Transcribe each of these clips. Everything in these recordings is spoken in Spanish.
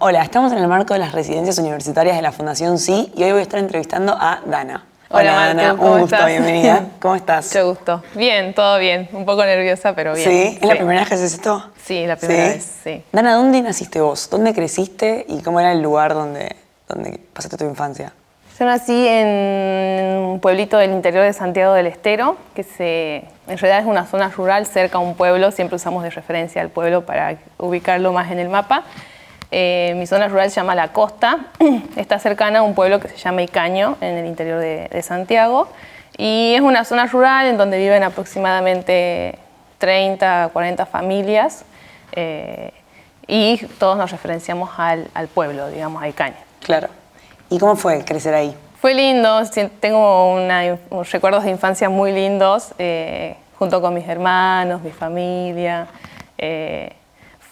Hola, estamos en el marco de las residencias universitarias de la Fundación Sí y hoy voy a estar entrevistando a Dana. Hola Dana, Martu, ¿cómo un gusto, estás? bienvenida. ¿Cómo estás? Mucho gusto. Bien, todo bien. Un poco nerviosa, pero bien. ¿Sí? ¿Es la primera vez que haces esto? Sí, la primera vez, sí. Dana, ¿dónde naciste vos? ¿Dónde creciste y cómo era el lugar donde pasaste tu infancia? Yo nací en un pueblito del interior de Santiago del Estero, en realidad es una zona rural cerca a un pueblo. Siempre usamos de referencia al pueblo para ubicarlo más en el mapa. Mi zona rural se llama La Costa, está cercana a un pueblo que se llama Icaño, en el interior de Santiago, y es una zona rural en donde viven aproximadamente 30, 40 familias, y todos nos referenciamos al pueblo, digamos, a Icaño. Claro. ¿Y cómo fue crecer ahí? Fue lindo, tengo unos recuerdos de infancia muy lindos, junto con mis hermanos, mi familia.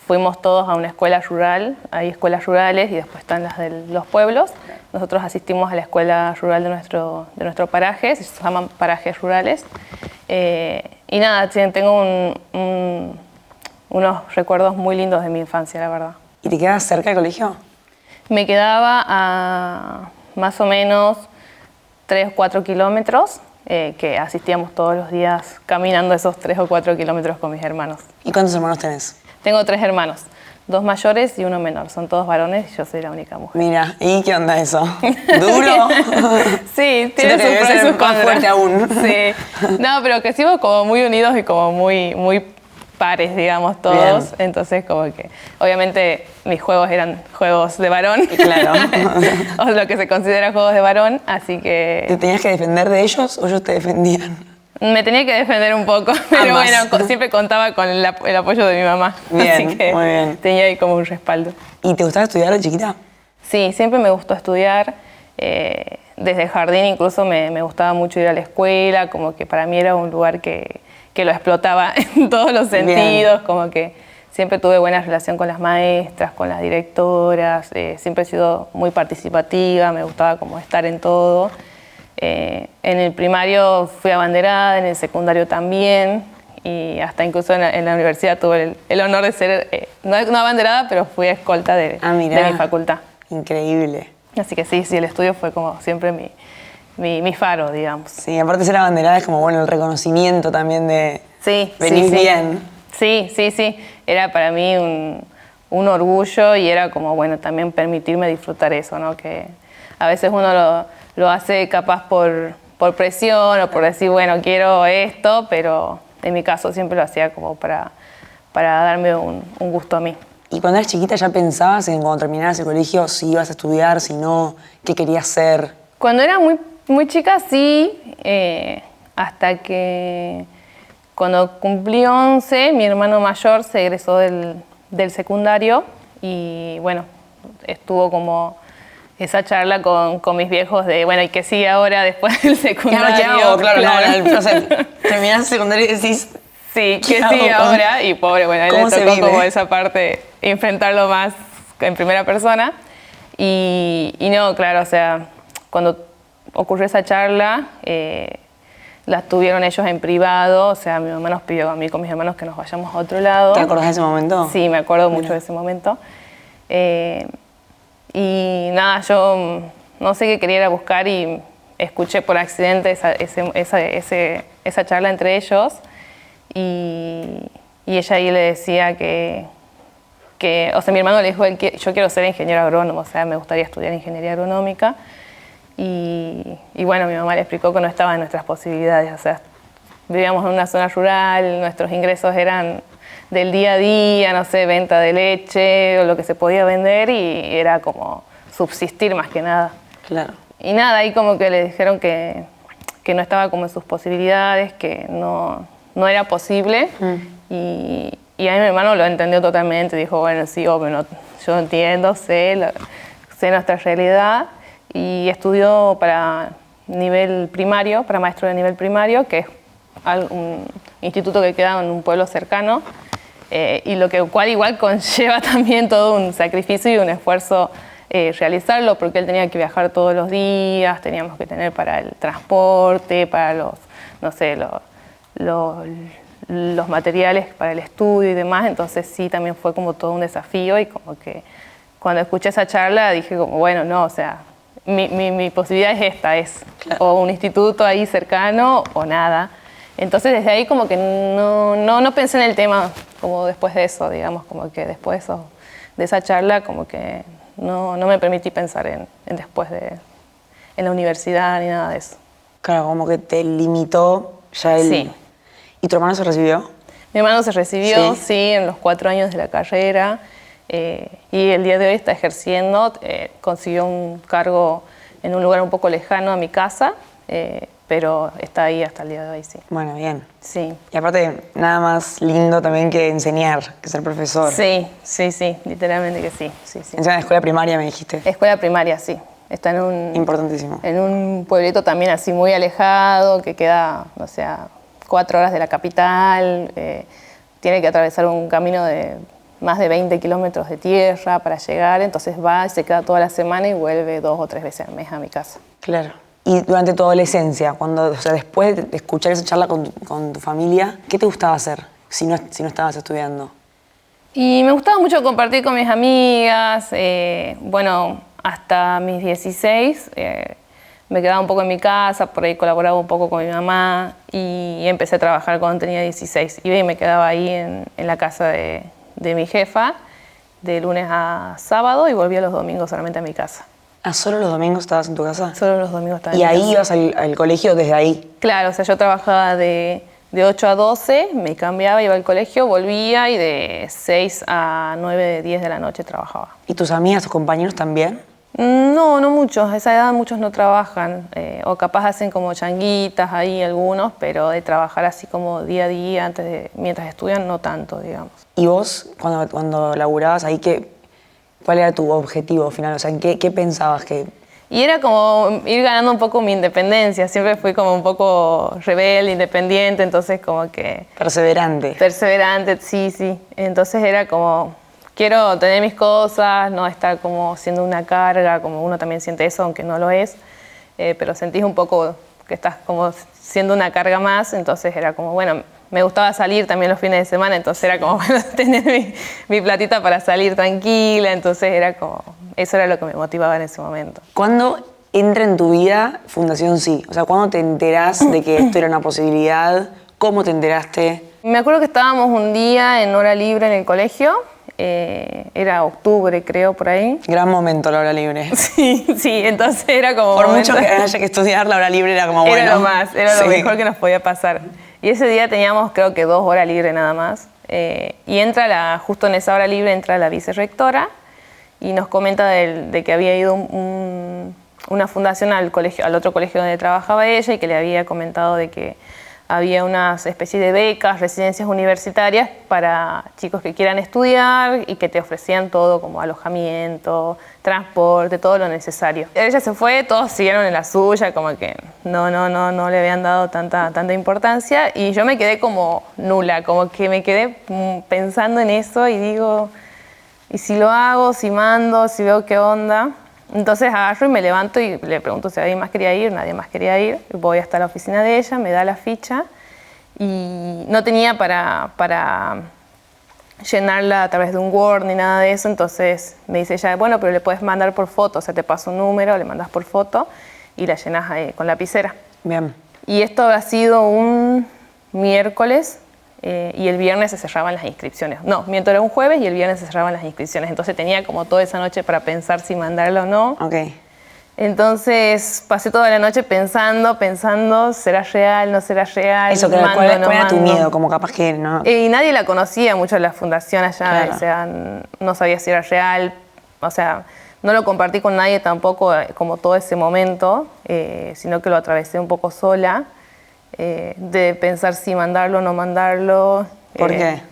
Fuimos todos a una escuela rural, hay escuelas rurales y después están las de los pueblos. Nosotros asistimos a la escuela rural de nuestro paraje, se llaman parajes rurales. Y nada, tengo unos recuerdos muy lindos de mi infancia, la verdad. ¿Y te quedas cerca del colegio? Me quedaba a más o menos 3 o 4 kilómetros, que asistíamos todos los días caminando esos 3 o 4 kilómetros con mis hermanos. ¿Y cuántos hermanos tenés? Tengo 3 hermanos, 2 mayores y 1 menor. Son todos varones y yo soy la única mujer. Mira, ¿y qué onda eso? ¿Duro? Sí, tiene sus pros y sus contras. Fuerte aún. Sí. No, pero que hicimos como muy unidos y como muy pares, digamos, todos. Bien. Entonces, como que, obviamente, mis juegos eran juegos de varón. Claro. O lo que se considera juegos de varón, así que... ¿Te tenías que defender de ellos o ellos te defendían? Me tenía que defender un poco, pero bueno, siempre contaba con el apoyo de mi mamá. Bien, así que muy bien. Tenía ahí como un respaldo. ¿Y te gustaba estudiar de chiquita? Sí, siempre me gustó estudiar. Desde el jardín incluso me gustaba mucho ir a la escuela, como que para mí era un lugar que lo explotaba en todos los sentidos, bien. Como que siempre tuve buena relación con las maestras, con las directoras, siempre he sido muy participativa, me gustaba como estar en todo. En el primario fui abanderada, en el secundario también, y hasta incluso en la universidad tuve el honor de ser, no abanderada, pero fui escolta de mi facultad. Increíble. Así que sí, el estudio fue como siempre mi faro, digamos. Sí, aparte de ser abanderada es como, bueno, el reconocimiento también de venir bien. Sí. Era para mí un orgullo y era como, bueno, también permitirme disfrutar eso, ¿no? Que a veces uno lo hace capaz por presión o por decir, bueno, quiero esto, pero en mi caso siempre lo hacía como para darme un gusto a mí. ¿Y cuando eras chiquita ya pensabas en cuando terminaras el colegio si ibas a estudiar, si no, qué querías ser? Cuando era muy chica sí, hasta que cuando cumplí 11, mi hermano mayor se egresó del secundario y bueno, estuvo como esa charla con mis viejos de, bueno, ¿y qué sigue ahora después del secundario? ¿Qué hago? Claro. O sea, terminás el secundario y decís... Sí, ¿qué sigue ahora? Y pobre, bueno, a él le tocó como esa parte, enfrentarlo más en primera persona. Y no, claro, o sea, cuando ocurrió esa charla, la tuvieron ellos en privado, o sea, mi mamá nos pidió a mí con mis hermanos que nos vayamos a otro lado. ¿Te acordás de ese momento? Sí, me acuerdo mucho de ese momento. Y nada, yo no sé qué quería ir a buscar y escuché por accidente esa charla entre ellos y ella ahí le decía que, o sea, mi hermano le dijo, yo quiero ser ingeniero agrónomo, o sea, me gustaría estudiar ingeniería agronómica y bueno, mi mamá le explicó que no estaba en nuestras posibilidades, o sea, vivíamos en una zona rural, nuestros ingresos eran del día a día, no sé, venta de leche o lo que se podía vender y era como subsistir más que nada. Claro. Y nada, ahí como que le dijeron que no estaba como en sus posibilidades, que no era posible. Y ahí mi hermano lo entendió totalmente, dijo, bueno, sí, obvio, yo entiendo, sé nuestra realidad. Y estudió para nivel primario, para maestro de nivel primario, que es un instituto que queda en un pueblo cercano. Y lo cual igual conlleva también todo un sacrificio y un esfuerzo realizarlo, porque él tenía que viajar todos los días, teníamos que tener para el transporte, para los materiales para el estudio y demás, entonces sí, también fue como todo un desafío y como que cuando escuché esa charla dije como, bueno, no, o sea, mi posibilidad es esta, Claro. o un instituto ahí cercano o nada. Entonces desde ahí como que no pensé en el tema como después de eso, digamos, como que después de esa charla como que no me permití pensar en después en la universidad ni nada de eso. Claro, como que te limitó ya el... Sí. ¿Y tu hermano se recibió? Mi hermano se recibió, Sí. sí, en los 4 años de la carrera y el día de hoy está ejerciendo, consiguió un cargo en un lugar un poco lejano a mi casa, pero está ahí hasta el día de hoy, sí. Bueno, bien. Sí. Y aparte, nada más lindo también que enseñar, que ser profesor. Sí, literalmente que sí. Encima de escuela primaria me dijiste. Escuela primaria, sí. Está Importantísimo. en un pueblito también así muy alejado, que queda, no sé, a 4 horas de la capital. Tiene que atravesar un camino de más de 20 kilómetros de tierra para llegar. Entonces va y se queda toda la semana y vuelve 2 o 3 veces al mes a mi casa. Claro. Y durante tu adolescencia, cuando, o sea, después de escuchar esa charla con tu familia, ¿qué te gustaba hacer si no estabas estudiando? Y me gustaba mucho compartir con mis amigas. Bueno, hasta mis 16 me quedaba un poco en mi casa, por ahí colaboraba un poco con mi mamá y empecé a trabajar cuando tenía 16. Iba y me quedaba ahí en la casa de mi jefa de lunes a sábado y volvía los domingos solamente a mi casa. ¿Ah, solo los domingos estabas en tu casa? Solo los domingos estaba en ¿Y mi ahí casa. ibas al colegio desde ahí? Claro, o sea, yo trabajaba de 8 a 12, me cambiaba, iba al colegio, volvía y de 6 a 9, 10 de la noche trabajaba. ¿Y tus amigas, tus compañeros también? No muchos. A esa edad muchos no trabajan. O capaz hacen como changuitas ahí algunos, pero de trabajar así como día a día mientras estudian, no tanto, digamos. ¿Y vos, cuando laburabas ahí, cuál era tu objetivo final? O sea, ¿en qué pensabas que...? Y era como ir ganando un poco mi independencia. Siempre fui como un poco rebelde, independiente, entonces como que... Perseverante. Perseverante, sí. Entonces era como... Quiero tener mis cosas, no estar como siendo una carga, como uno también siente eso, aunque no lo es, pero sentís un poco que estás como siendo una carga más, entonces era como, bueno, me gustaba salir también los fines de semana, entonces era como, bueno, tener mi platita para salir tranquila, entonces era como, eso era lo que me motivaba en ese momento. ¿Cuándo entra en tu vida Fundación Sí? O sea, ¿cuándo te enterás de que esto era una posibilidad? ¿Cómo te enteraste? Me acuerdo que estábamos un día en hora libre en el colegio, era octubre creo, por ahí. Gran momento la hora libre. Sí, entonces era como... Por mucho que haya que estudiar, la hora libre era como bueno. Era lo más, era lo Sí. mejor que nos podía pasar. Y ese día teníamos creo que 2 horas libres nada más. Y justo en esa hora libre entra la vicerrectora y nos comenta de que había ido una fundación al otro colegio donde trabajaba ella y que le había comentado de que había unas especies de becas, residencias universitarias para chicos que quieran estudiar y que te ofrecían todo como alojamiento, transporte, todo lo necesario. Ella se fue, todos siguieron en la suya, como que no le habían dado tanta importancia y yo me quedé como nula, como que me quedé pensando en eso y digo, ¿y si lo hago, si mando, si veo qué onda? Entonces agarro y me levanto y le pregunto si alguien más quería ir, nadie más quería ir. Voy hasta la oficina de ella, me da la ficha y no tenía para llenarla a través de un Word ni nada de eso. Entonces me dice ella, bueno, pero le puedes mandar por foto, o sea, te paso un número, le mandas por foto y la llenas ahí con lapicera. Bien. Y esto ha sido un miércoles y el viernes se cerraban las inscripciones. No, miento, era un jueves y el viernes se cerraban las inscripciones. Entonces tenía como toda esa noche para pensar si mandarlo o no. Ok. Entonces pasé toda la noche pensando, ¿será real, no será real? Eso, mando, ¿cuál no era tu mando? miedo? Como capaz que no... Y nadie la conocía mucho la fundación allá, Claro. o sea, no sabía si era real, o sea, no lo compartí con nadie tampoco como todo ese momento, sino que lo atravesé un poco sola, de pensar si mandarlo o no mandarlo. ¿Por qué?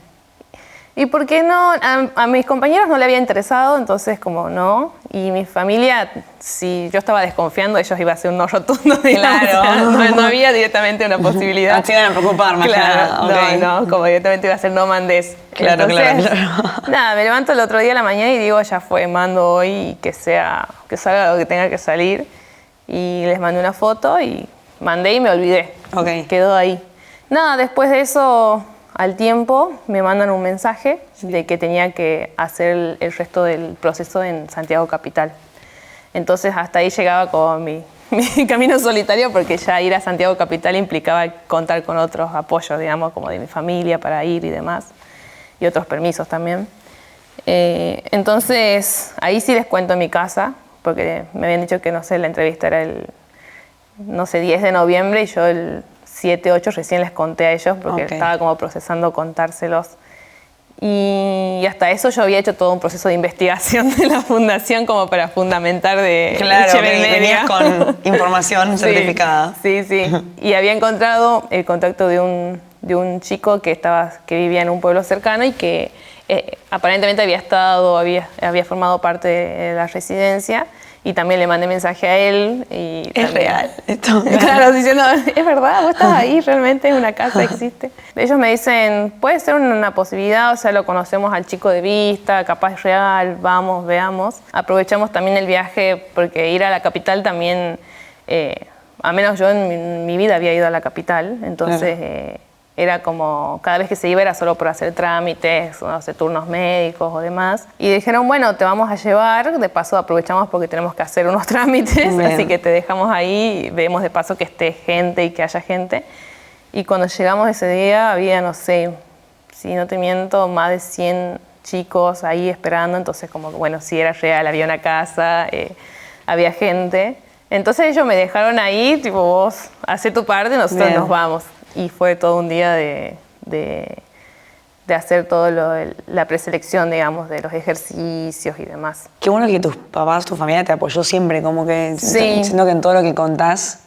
Y porque no, a mis compañeros no le había interesado, entonces como no, y mi familia, si yo estaba desconfiando, ellos iba a ser un no rotundo, digamos. Claro. O sea, no había directamente una posibilidad. No se iban a preocupar más que nada. Ok. No, como directamente iba a ser no mandes. Claro, Entonces, claro. Nada, me levanto el otro día a la mañana y digo, ya fue, mando hoy y que salga lo que tenga que salir. Y les mandé una foto y mandé y me olvidé. Ok. Quedó ahí. Nada, después de eso, al tiempo me mandan un mensaje de que tenía que hacer el resto del proceso en Santiago Capital. Entonces hasta ahí llegaba con mi camino solitario, porque ya ir a Santiago Capital implicaba contar con otros apoyos, digamos, como de mi familia para ir y demás, y otros permisos también. Entonces ahí sí les cuento en mi casa, porque me habían dicho que, no sé, la entrevista era el, no sé, 10 de noviembre y yo el 7, 8 recién les conté a ellos porque estaba como procesando contárselos. Y hasta eso yo había hecho todo un proceso de investigación de la fundación como para fundamentar de Claro, venías con información certificada. Sí. Y había encontrado el contacto de un chico que vivía en un pueblo cercano y que aparentemente había formado parte de la residencia. Y también le mandé mensaje a él. Y es también, real esto. Claro, diciendo, es verdad, vos estabas ahí, realmente una casa existe. Ellos me dicen, puede ser una posibilidad, o sea, lo conocemos al chico de vista, capaz es real, vamos, veamos. Aprovechamos también el viaje, porque ir a la capital también, al menos yo en mi vida había ido a la capital, entonces era como, cada vez que se iba era solo por hacer trámites, no sé, turnos médicos o demás. Y dijeron, bueno, te vamos a llevar, de paso aprovechamos porque tenemos que hacer unos trámites, bien, así que te dejamos ahí, vemos de paso que esté gente y que haya gente. Y cuando llegamos ese día había, no sé, si no te miento, más de 100 chicos ahí esperando, entonces como, bueno, sí era real, había una casa, había gente. Entonces ellos me dejaron ahí, tipo, vos hacé tu parte, nosotros nos vamos. Y fue todo un día de hacer todo la preselección, digamos, de los ejercicios y demás. Qué bueno que tus papás, tu familia te apoyó siempre, como que siento que en todo lo que contás.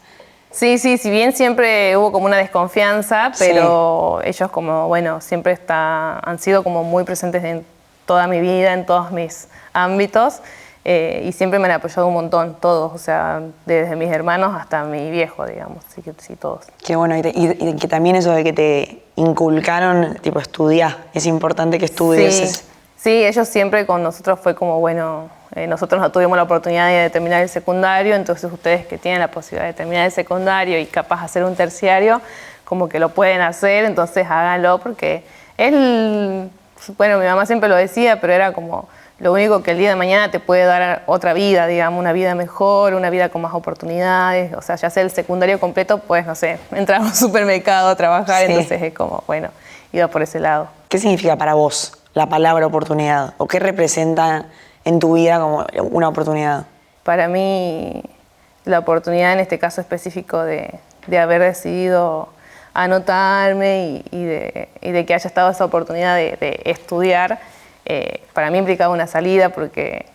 Sí, si bien siempre hubo como una desconfianza, pero ellos como, bueno, siempre han sido como muy presentes en toda mi vida, en todos mis ámbitos. Y siempre me han apoyado un montón, todos, o sea, desde mis hermanos hasta mi viejo, digamos, así que sí, todos. Qué bueno, y que también eso de que te inculcaron, tipo, estudiar, es importante que estudies. Sí, ellos siempre con nosotros fue como, bueno, nosotros no tuvimos la oportunidad de terminar el secundario, entonces ustedes que tienen la posibilidad de terminar el secundario y capaz hacer un terciario, como que lo pueden hacer, entonces háganlo, porque bueno, mi mamá siempre lo decía, pero era como lo único que el día de mañana te puede dar otra vida, digamos, una vida mejor, una vida con más oportunidades. O sea, ya sea el secundario completo, pues, no sé, entrar a un supermercado a trabajar, entonces es como, bueno, iba por ese lado. ¿Qué significa para vos la palabra oportunidad? ¿O qué representa en tu vida como una oportunidad? Para mí, la oportunidad en este caso específico de haber decidido anotarme y de que haya estado esa oportunidad de estudiar, para mí implicaba una salida, porque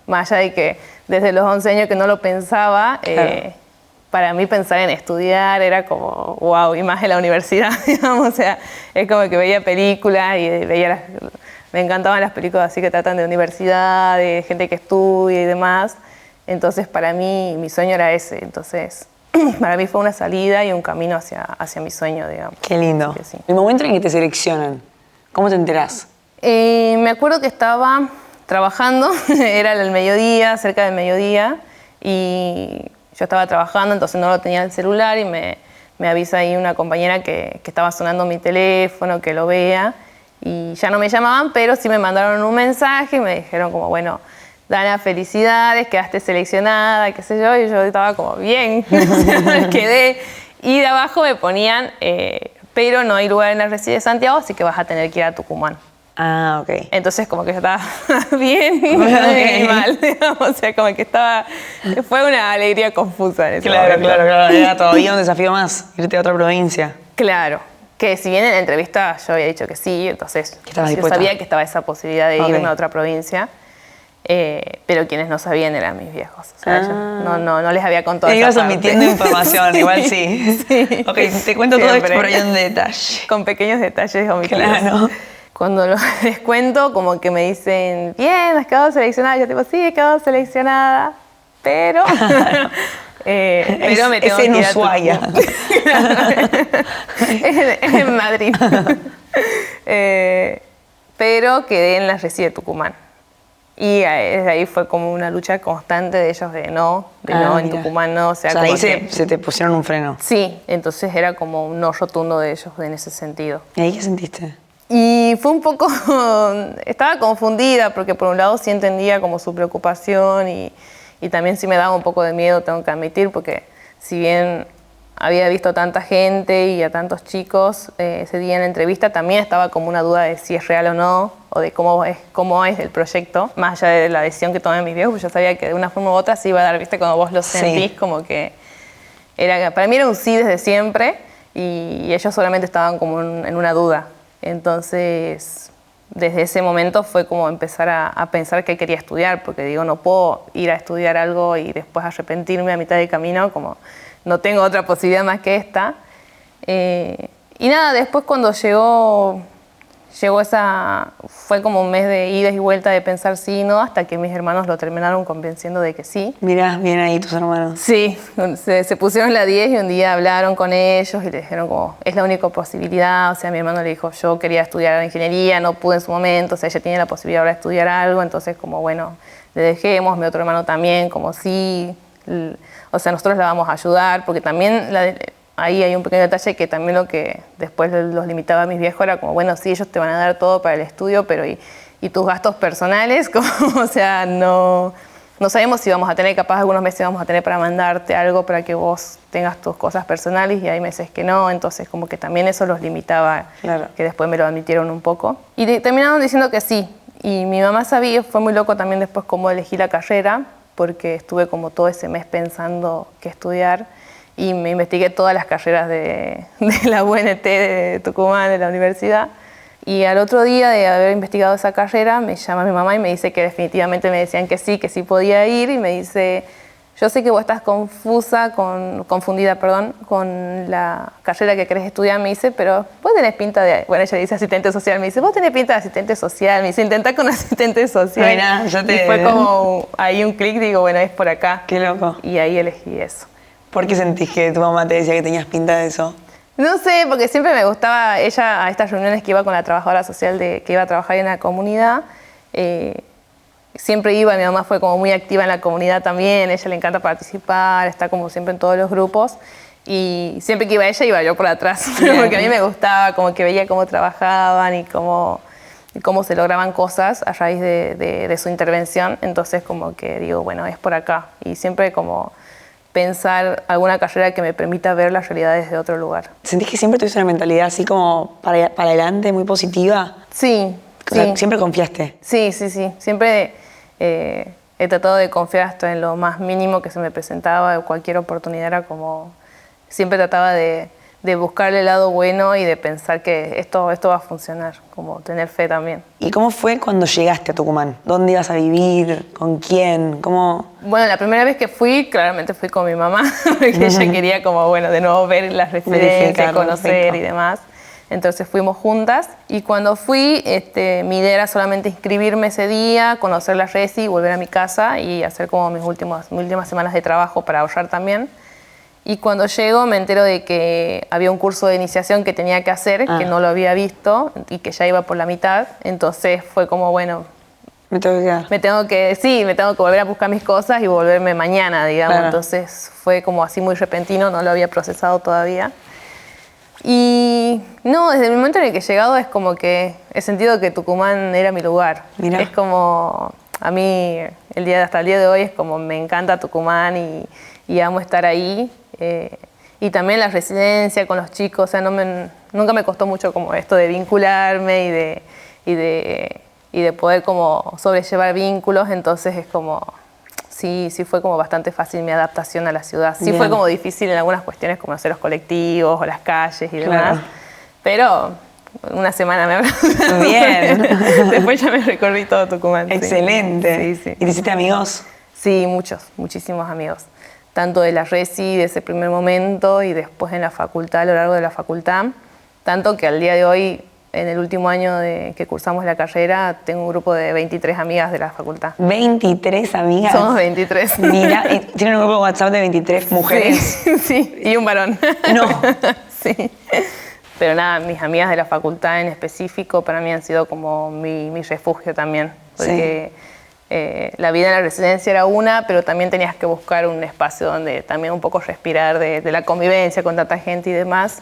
más allá de que desde los 11 años que no lo pensaba, para mí pensar en estudiar era como wow, y más en la universidad, digamos, o sea, es como que veía películas y me encantaban las películas así que tratan de universidad, de gente que estudia y demás, entonces para mí mi sueño era ese, entonces para mí fue una salida y un camino hacia mi sueño, digamos. Qué lindo. Sí. El momento en que te seleccionan, ¿cómo te enterás? Me acuerdo que estaba trabajando, era el mediodía, cerca del mediodía, y yo estaba trabajando, entonces no lo tenía el celular y me avisa ahí una compañera que estaba sonando mi teléfono, que lo vea, y ya no me llamaban, pero sí me mandaron un mensaje y me dijeron como, bueno, Dana, felicidades, quedaste seleccionada, qué sé yo, y yo estaba como, bien, quedé, y de abajo me ponían, pero no hay lugar en la residencia de Santiago, así que vas a tener que ir a Tucumán. Ah, ok. Entonces como que yo estaba bien y mal, digamos, o sea, como que fue una alegría confusa en ese momento. Claro, era todavía un desafío más, irte a otra provincia. Claro, que si bien en la entrevista yo había dicho que sí, entonces yo sabía que estaba esa posibilidad de irme a otra provincia, pero quienes no sabían eran mis viejos, o sea, yo no les había contado esa parte. Ibas omitiendo información, igual sí. Ok, te cuento todo esto por ahí en detalle. Con pequeños detalles omitidos. Claro. Cuando les cuento, como que me dicen, bien, has quedado seleccionada. Yo digo, sí, he quedado seleccionada, pero me tengo que ir a Ushuaia. Es en Madrid. Pero quedé en la residencia de Tucumán. Y desde ahí fue como una lucha constante de ellos de no, en mira. Tucumán no. O sea, como ahí que, se te pusieron un freno. sí, entonces era como un no rotundo de ellos en ese sentido. ¿Y ahí qué sentiste? Y fue un poco, estaba confundida porque por un lado sí entendía como su preocupación y también sí me daba un poco de miedo, tengo que admitir, porque si bien había visto a tanta gente y a tantos chicos ese día en la entrevista, también estaba como una duda de si es real o no, o de cómo es el proyecto, más allá de la decisión que tomé mis viejos, pues yo sabía que de una forma u otra se iba a dar, viste, cuando vos lo sentís, como que para mí era un sí desde siempre y ellos solamente estaban como en una duda. Entonces, desde ese momento fue como empezar a pensar que quería estudiar, porque digo, no puedo ir a estudiar algo y después arrepentirme a mitad del camino, como no tengo otra posibilidad más que esta. Y nada, después cuando llegó fue como un mes de idas y vueltas de pensar sí y no, hasta que mis hermanos lo terminaron convenciendo de que sí. Mirá, bien ahí tus hermanos. Sí, se pusieron la 10 y un día hablaron con ellos y le dijeron como, es la única posibilidad. O sea, mi hermano le dijo, yo quería estudiar ingeniería, no pude en su momento, o sea, ella tiene la posibilidad ahora de estudiar algo, entonces como, bueno, le dejemos, mi otro hermano también, como sí, o sea, nosotros la vamos a ayudar, porque también ahí hay un pequeño detalle que también lo que después los limitaba a mis viejos era como, bueno, sí, ellos te van a dar todo para el estudio, pero y tus gastos personales, como, o sea, no sabemos si vamos a tener, capaz algunos meses vamos a tener para mandarte algo para que vos tengas tus cosas personales y hay meses que no, entonces como que también eso los limitaba, claro. Que después me lo admitieron un poco. Y terminaron diciendo que sí, y mi mamá sabía, fue muy loco también después cómo elegí la carrera, porque estuve como todo ese mes pensando qué estudiar, y me investigué todas las carreras de la UNT de Tucumán, de la universidad. Y al otro día de haber investigado esa carrera, me llama mi mamá y me dice que definitivamente me decían que sí podía ir. Y me dice, yo sé que vos estás confundida con la carrera que querés estudiar. Me dice, pero vos tenés pinta de... Bueno, ella dice asistente social. Me dice, vos tenés pinta de asistente social. Me dice, intentá con asistente social. Bueno, y fue como ahí un clic, digo, bueno, es por acá. Qué loco. Y ahí elegí eso. ¿Por qué sentís que tu mamá te decía que tenías pinta de eso? No sé, porque siempre me gustaba ella a estas reuniones que iba con la trabajadora social que iba a trabajar en la comunidad. Siempre iba, mi mamá fue como muy activa en la comunidad también, ella le encanta participar, está como siempre en todos los grupos. Y siempre que iba ella, iba yo por atrás, porque a mí me gustaba, como que veía cómo trabajaban y cómo se lograban cosas a raíz de su intervención. Entonces como que digo, bueno, es por acá. Y siempre como pensar alguna carrera que me permita ver las realidades de otro lugar. ¿Sentís que siempre tuviste una mentalidad así como para adelante, muy positiva? Sí. O sea, ¿siempre confiaste? Sí. Siempre he tratado de confiar hasta en lo más mínimo que se me presentaba, cualquier oportunidad era como... Siempre trataba de buscarle el lado bueno y de pensar que esto va a funcionar, como tener fe también. ¿Y cómo fue cuando llegaste a Tucumán? ¿Dónde ibas a vivir? ¿Con quién? ¿Cómo...? Bueno, la primera vez que fui, claramente fui con mi mamá, porque ella quería como, bueno, de nuevo ver las referencias, conocer perfecto. Y demás. Entonces fuimos juntas y cuando fui, mi idea era solamente inscribirme ese día, conocer la resi, volver a mi casa y hacer como mis últimas semanas de trabajo para ahorrar también. Y cuando llego me entero de que había un curso de iniciación que tenía que hacer, que no lo había visto y que ya iba por la mitad. Entonces fue como, bueno... Me tengo que quedar. Me tengo que volver a buscar mis cosas y volverme mañana, digamos. Claro. Entonces fue como así muy repentino, no lo había procesado todavía. Y no, desde el momento en el que he llegado es como que he sentido que Tucumán era mi lugar. Mirá. Es como, a mí hasta el día de hoy es como me encanta Tucumán y amo estar ahí. Y también la residencia con los chicos, o sea, nunca me costó mucho como esto de vincularme y de poder como sobrellevar vínculos, entonces es como, sí fue como bastante fácil mi adaptación a la ciudad. Sí. Bien. Fue como difícil en algunas cuestiones, conocer los colectivos o las calles y demás, claro. Pero una semana me habrá... Bien. Después ya me recorrí todo Tucumán. Excelente. Sí. ¿Y te hiciste amigos? Sí, muchísimos amigos. Tanto de la resi, de ese primer momento, y después en la facultad, a lo largo de la facultad. Tanto que al día de hoy, en el último año que cursamos la carrera, tengo un grupo de 23 amigas de la facultad. ¿23 amigas? Somos 23. Mira, ¿tienen un grupo de WhatsApp de 23 mujeres? Sí, y un varón. No. Sí. Pero nada, mis amigas de la facultad en específico para mí han sido como mi refugio también. Porque la vida en la residencia era una, pero también tenías que buscar un espacio donde también un poco respirar de la convivencia con tanta gente y demás.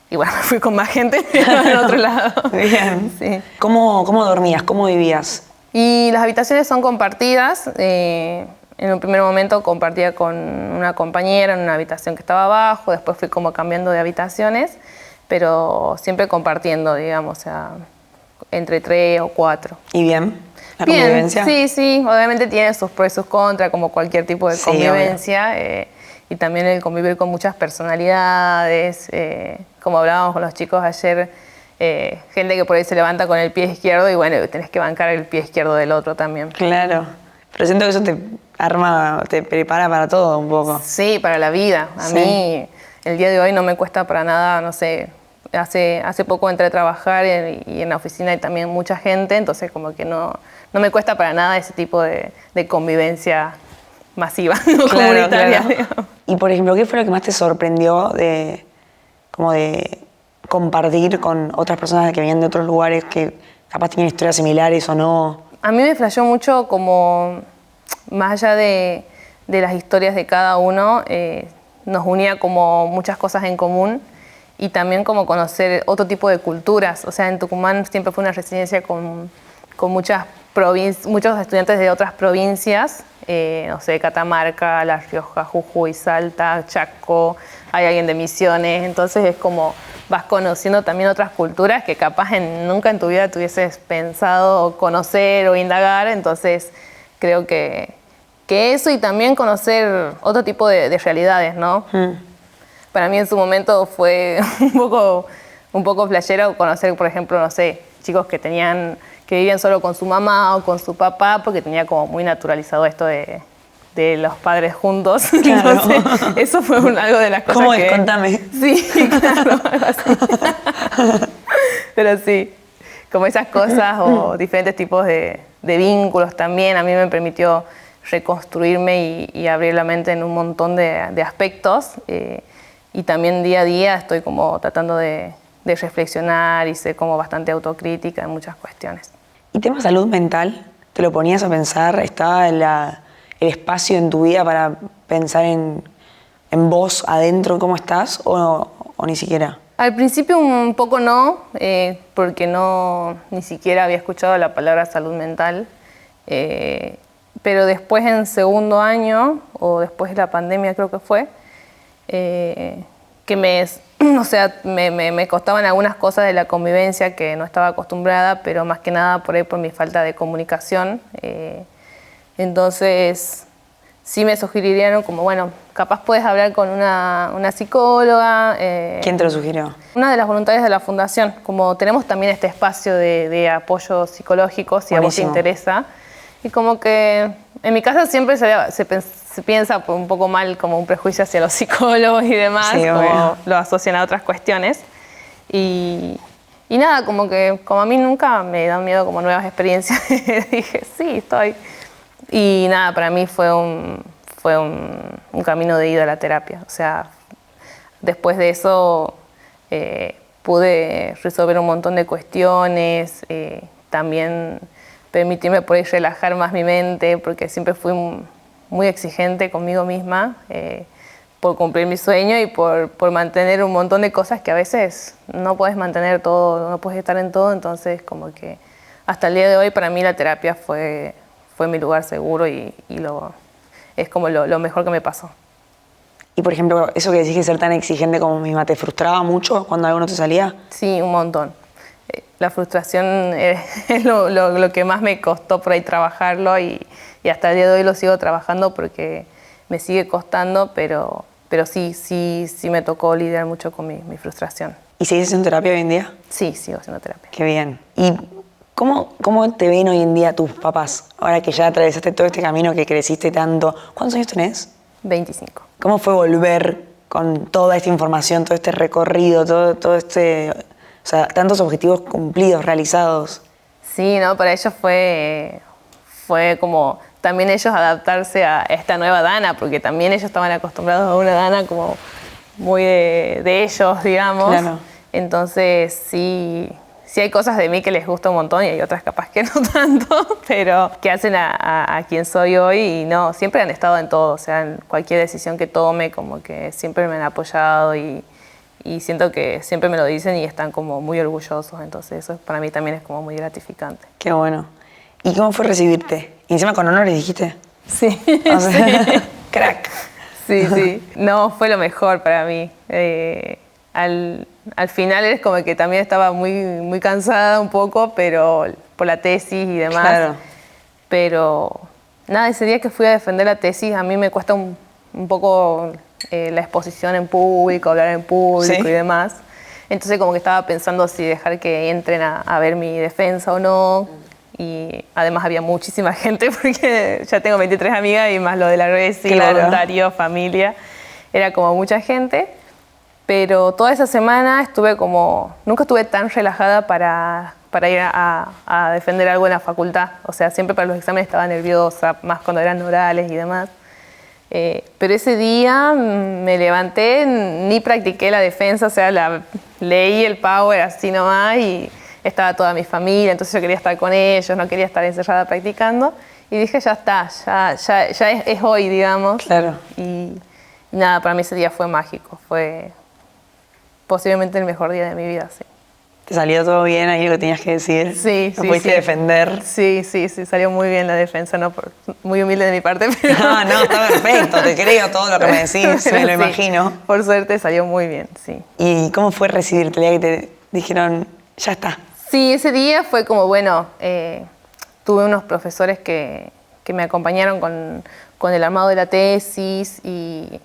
Y bueno, me fui con más gente, pero en otro lado. Bien. Sí. ¿Cómo dormías? ¿Cómo vivías? Y las habitaciones son compartidas. En un primer momento compartía con una compañera en una habitación que estaba abajo, después fui como cambiando de habitaciones, pero siempre compartiendo, digamos, o sea, entre 3 o 4. ¿Y bien? ¿La Bien, convivencia? sí, obviamente tiene sus pros y sus contras, como cualquier tipo de Sí, convivencia, y también el convivir con muchas personalidades, como hablábamos con los chicos ayer, gente que por ahí se levanta con el pie izquierdo y bueno, tenés que bancar el pie izquierdo del otro también. Claro. Pero siento que eso te arma, te prepara para todo un poco. Sí, para la vida. A Sí. mí el día de hoy no me cuesta para nada, no sé, hace poco entré a trabajar y en la oficina hay también mucha gente, entonces como que no me cuesta para nada ese tipo de convivencia masiva, no comunitaria. Claro. Y por ejemplo, ¿qué fue lo que más te sorprendió de compartir con otras personas que venían de otros lugares que capaz tenían historias similares o no? A mí me flashó mucho como, más allá de las historias de cada uno, nos unía como muchas cosas en común y también como conocer otro tipo de culturas. O sea, en Tucumán siempre fue una residencia con muchos estudiantes de otras provincias, no sé, Catamarca, La Rioja, Jujuy, Salta, Chaco, hay alguien de Misiones, entonces es como vas conociendo también otras culturas que capaz nunca en tu vida te hubieses pensado conocer o indagar, entonces creo que eso y también conocer otro tipo de realidades, ¿no? Para mí en su momento fue un poco flashero conocer, por ejemplo, no sé, chicos que vivían solo con su mamá o con su papá, porque tenía como muy naturalizado esto de los padres juntos. Claro. Entonces, eso fue algo de las cosas ¿Cómo es? Contame. Sí, claro, algo así. Pero sí, como esas cosas o diferentes tipos de vínculos también, a mí me permitió reconstruirme y abrir la mente en un montón de aspectos. Y también día a día estoy como tratando de reflexionar y ser como bastante autocrítica en muchas cuestiones. ¿Y tema salud mental? ¿Te lo ponías a pensar? ¿Estaba el espacio en tu vida para pensar en vos adentro, cómo estás? ¿O ni siquiera? Al principio un poco no, porque ni siquiera había escuchado la palabra salud mental. Pero después en segundo año, o después de la pandemia creo que fue, que me costaban algunas cosas de la convivencia que no estaba acostumbrada, pero más que nada por ahí por mi falta de comunicación. Entonces sí me sugirieron como, bueno, capaz puedes hablar con una psicóloga. ¿Quién te lo sugirió? Una de las voluntarias de la fundación, como tenemos también este espacio de apoyo psicológico, si Buenísimo. a vos te interesa. Y como que en mi casa siempre se piensa un poco mal, como un prejuicio hacia los psicólogos y demás, Sí, como lo asocian a otras cuestiones. Y nada, como a mí nunca me dan miedo como nuevas experiencias, dije, sí, estoy. Y nada, para mí fue un camino de ida a la terapia. O sea, después de eso pude resolver un montón de cuestiones, también permitirme por ahí relajar más mi mente, porque siempre fui muy exigente conmigo misma por cumplir mi sueño y por mantener un montón de cosas que a veces no puedes mantener todo, no puedes estar en todo, entonces como que hasta el día de hoy para mí la terapia fue mi lugar seguro y es como lo mejor que me pasó. Y por ejemplo, eso que decís que ser tan exigente como misma, ¿te frustraba mucho cuando algo no te salía? Sí, un montón. La frustración es lo que más me costó por ahí trabajarlo y hasta el día de hoy lo sigo trabajando porque me sigue costando, pero sí me tocó lidiar mucho con mi frustración. ¿Y seguís haciendo terapia hoy en día? Sí, sigo haciendo terapia. Qué bien. ¿Y cómo te ven hoy en día tus papás? Ahora que ya atravesaste todo este camino, que creciste tanto. ¿Cuántos años tenés? 25. ¿Cómo fue volver con toda esta información, todo este recorrido, todo este... O sea, tantos objetivos cumplidos, realizados? Sí, ¿no? Para ellos fue como también ellos adaptarse a esta nueva Dana, porque también ellos estaban acostumbrados a una Dana como muy de ellos, digamos. Claro. Entonces sí sí hay cosas de mí que les gusta un montón y hay otras capaz que no tanto, pero que hacen a quien soy hoy y no, siempre han estado en todo, o sea, en cualquier decisión que tome, como que siempre me han apoyado y siento que siempre me lo dicen y están como muy orgullosos, entonces eso para mí también es como muy gratificante. Qué bueno. ¿Y cómo fue recibirte? Y encima con honores dijiste. Sí, O sea, sí. crack. Sí, sí. No, fue lo mejor para mí. Al final es como que también estaba muy cansada un poco, pero por la tesis y demás. Claro. Pero nada, ese día que fui a defender la tesis, a mí me cuesta un poco la exposición en público, hablar en público ¿Sí? y demás. Entonces como que estaba pensando si dejar que entren a ver mi defensa o no. Y además había muchísima gente porque ya tengo 23 amigas y más lo de la resi, Claro. voluntario, familia. Era como mucha gente. Pero toda esa semana nunca estuve tan relajada para ir a defender algo en la facultad. O sea, siempre para los exámenes estaba nerviosa, más cuando eran orales y demás. Pero ese día me levanté, ni practiqué la defensa, o sea, leí el power así nomás y estaba toda mi familia, entonces yo quería estar con ellos, no quería estar encerrada practicando. Y dije, ya está, ya es hoy, digamos. Claro. Y nada, para mí ese día fue mágico, fue posiblemente el mejor día de mi vida, sí. ¿Te salió todo bien ahí lo que tenías que decir? Sí, ¿Lo sí, pudiste sí. defender? Sí, salió muy bien la defensa, no muy humilde de mi parte, pero... No, está perfecto, te creo todo lo que me decís, me lo Sí, imagino. por suerte salió muy bien, sí. ¿Y cómo fue recibirte el día que te dijeron, ya está? Sí, ese día fue como, bueno, tuve unos profesores que me acompañaron con el armado de la tesis y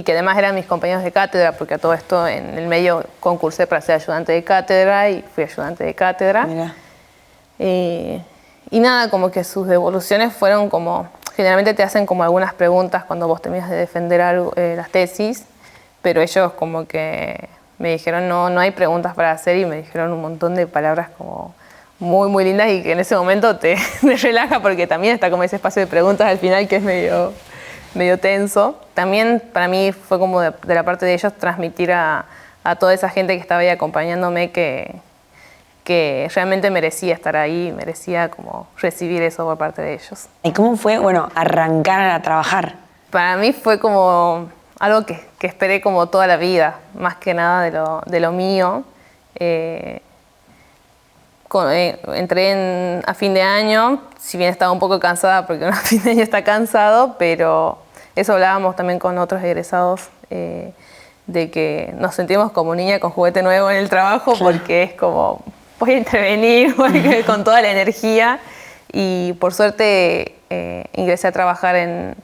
que además eran mis compañeros de cátedra, porque a todo esto en el medio concursé para ser ayudante de cátedra y fui ayudante de cátedra. Mira. Y nada, como que sus devoluciones fueron como, generalmente te hacen como algunas preguntas cuando vos terminas de defender algo, las tesis, pero ellos como que me dijeron no hay preguntas para hacer y me dijeron un montón de palabras como muy lindas y que en ese momento te relaja porque también está como ese espacio de preguntas al final que es medio tenso. También para mí fue como de la parte de ellos transmitir a toda esa gente que estaba ahí acompañándome que realmente merecía estar ahí, merecía como recibir eso por parte de ellos. ¿Y cómo fue, arrancar a trabajar? Para mí fue como algo que esperé como toda la vida, más que nada de lo mío. Entré a fin de año, si bien estaba un poco cansada porque uno a fin de año está cansado, pero eso hablábamos también con otros egresados, de que nos sentimos como niña con juguete nuevo en el trabajo, porque es como, voy a intervenir con toda la energía y por suerte ingresé a trabajar en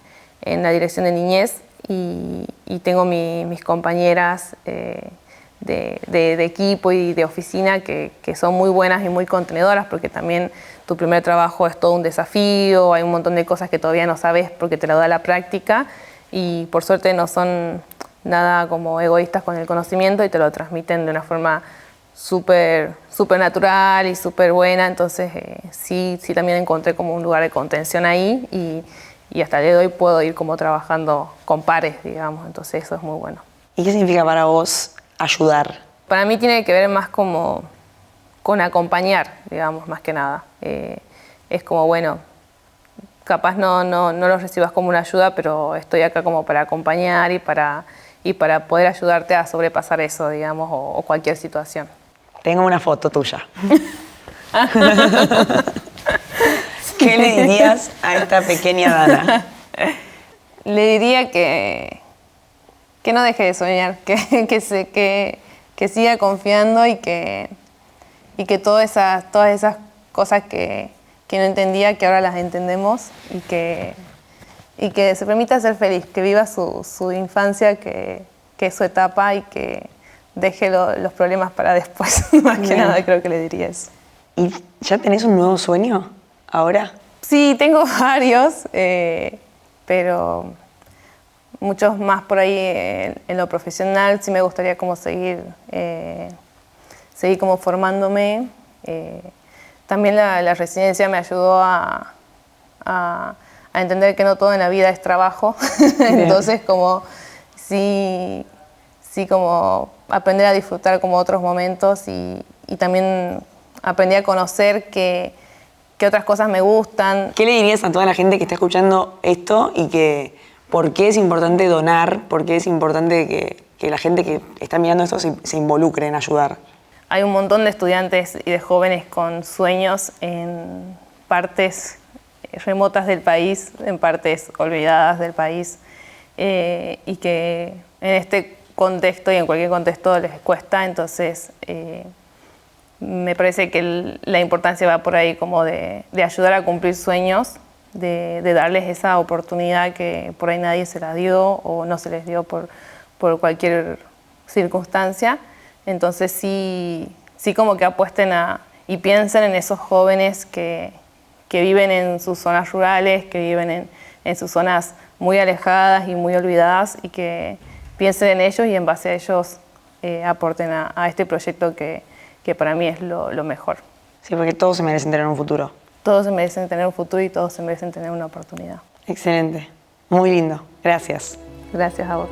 la dirección de niñez y tengo mis compañeras de equipo y de oficina que son muy buenas y muy contenedoras porque también tu primer trabajo es todo un desafío, hay un montón de cosas que todavía no sabes porque te lo da la práctica y por suerte no son nada como egoístas con el conocimiento y te lo transmiten de una forma súper natural y súper buena, entonces sí también encontré como un lugar de contención ahí y hasta el día de hoy puedo ir como trabajando con pares, digamos, entonces eso es muy bueno. ¿Y qué significa para vos ayudar? Para mí tiene que ver más como con acompañar, digamos, más que nada. Es como, bueno, capaz no lo recibas como una ayuda, pero estoy acá como para acompañar y para poder ayudarte a sobrepasar eso, digamos, o cualquier situación. Tengo una foto tuya. ¿Qué le dirías a esta pequeña Dana? Le diría que no deje de soñar, que siga confiando y que todas esas cosas que no entendía, que ahora las entendemos y que se permita ser feliz, que viva su infancia, que es su etapa y que deje los problemas para después. Más que nada creo que le diría eso. ¿Y ya tenés un nuevo sueño ahora? Sí, tengo varios, pero muchos más por ahí en lo profesional. Sí me gustaría como seguir como formándome. También la residencia me ayudó a entender que no todo en la vida es trabajo. Entonces como sí como aprender a disfrutar como otros momentos y también aprendí a conocer qué otras cosas me gustan. ¿Qué le dirías a toda la gente que está escuchando esto y que por qué es importante donar, por qué es importante que la gente que está mirando esto se involucre en ayudar? Hay un montón de estudiantes y de jóvenes con sueños en partes remotas del país, en partes olvidadas del país, y que en este contexto y en cualquier contexto les cuesta. Entonces me parece que la importancia va por ahí, como de ayudar a cumplir sueños, de darles esa oportunidad que por ahí nadie se la dio o no se les dio por cualquier circunstancia. Entonces sí como que apuesten y piensen en esos jóvenes que viven en sus zonas rurales, que viven en sus zonas muy alejadas y muy olvidadas, y que piensen en ellos y en base a ellos aporten a este proyecto que para mí es lo mejor. Sí, porque todos se merecen tener un futuro. Todos se merecen tener un futuro y todos se merecen tener una oportunidad. Excelente. Muy lindo. Gracias. Gracias a vos.